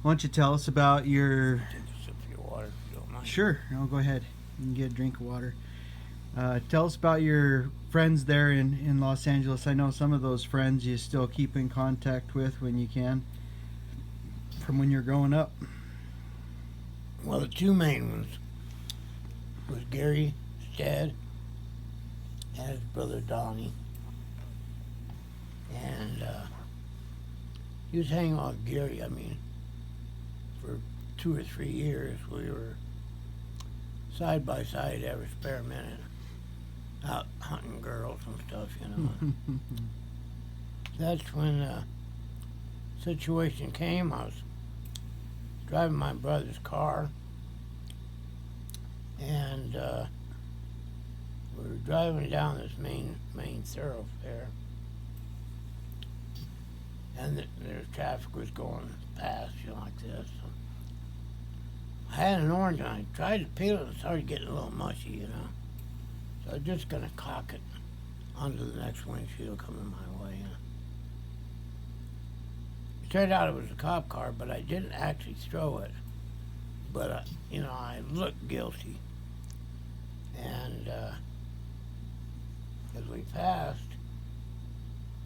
Why don't you tell us about your... Take a sip of your water if you don't mind. Sure, I'll go ahead and get a drink of water. Tell us about your friends there in Los Angeles. I know some of those friends you still keep in contact with when you can, from when you're growing up. Well, the two main ones was Gary Stead and his brother Donny. And he was hanging out with Gary, for 2 or 3 years. We were side by side every spare minute, out hunting girls and stuff, That's when the situation came. I was driving my brother's car, and we were driving down this main thoroughfare, and there's traffic was going past, like this. I had an orange, and I tried to peel it, and it started getting a little mushy, So I was just going to cock it onto the next windshield coming my way. It turned out it was a cop car, but I didn't actually throw it. But, I looked guilty. And as we passed,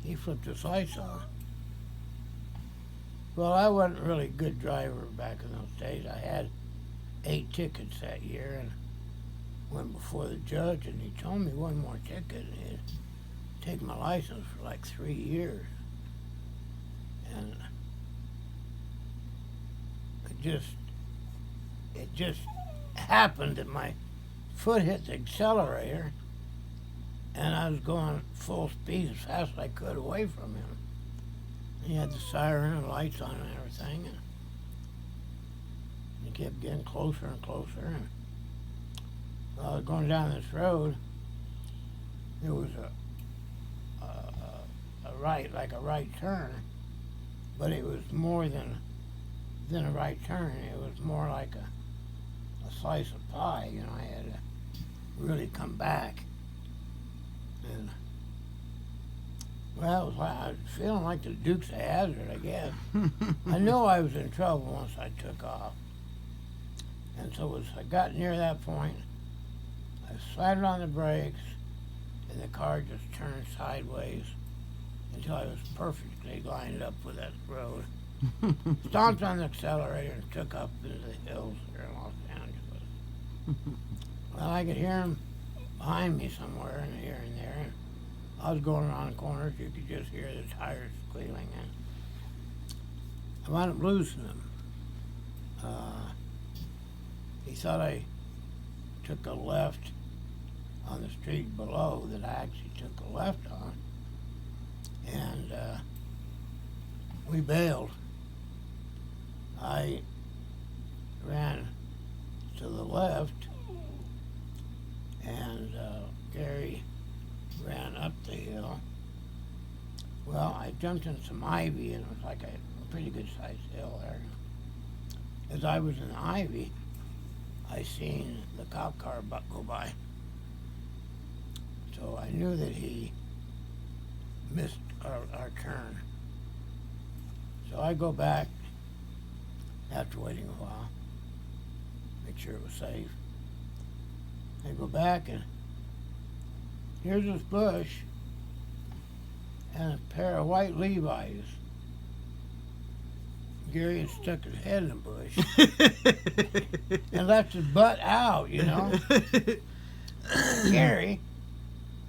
he flipped his lights on. Well, I wasn't really a good driver back in those days. I had 8 tickets that year and went before the judge, and he told me one more ticket, and he'd take my license for like 3 years. And it just happened that my foot hit the accelerator, and I was going full speed as fast as I could away from him. He had the siren and lights on and everything, and he kept getting closer and closer. And while I was going down this road, there was a right turn, but it was more than a right turn. It was more like a slice of pie. I had to really come back. And well, I was feeling like the Dukes of Hazzard, I guess. I knew I was in trouble once I took off. And so as I got near that point, I slammed on the brakes, and the car just turned sideways until I was perfectly lined up with that road. Stomped on the accelerator and took up into the hills here in Los Angeles. Well, I could hear him behind me somewhere in here and there. And I was going around the corners. You could just hear the tires squealing. And I wound up losing him. He thought I took a left on the street below that I actually took a left on. And we bailed. I ran to the left, and Gary ran up the hill. Well, I jumped in some ivy, and it was like a pretty good-sized hill there. As I was in the ivy, I seen the cop car go by. So I knew that he missed our turn. So I go back after waiting a while, make sure it was safe. I go back, and here's this bush and a pair of white Levi's. Gary had stuck his head in the bush and left his butt out, Gary,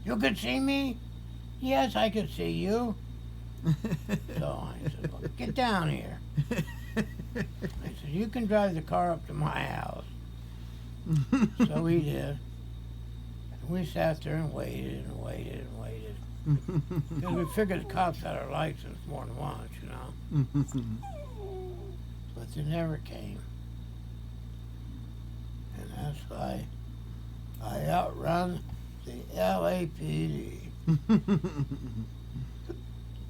you could see me? Yes, I could see you. So I said, well, get down here. I said, you can drive the car up to my house. So we did. We sat there and waited and waited and waited. Because we figured the cops had our license more than once, But they never came. And that's why I outrun the LAPD.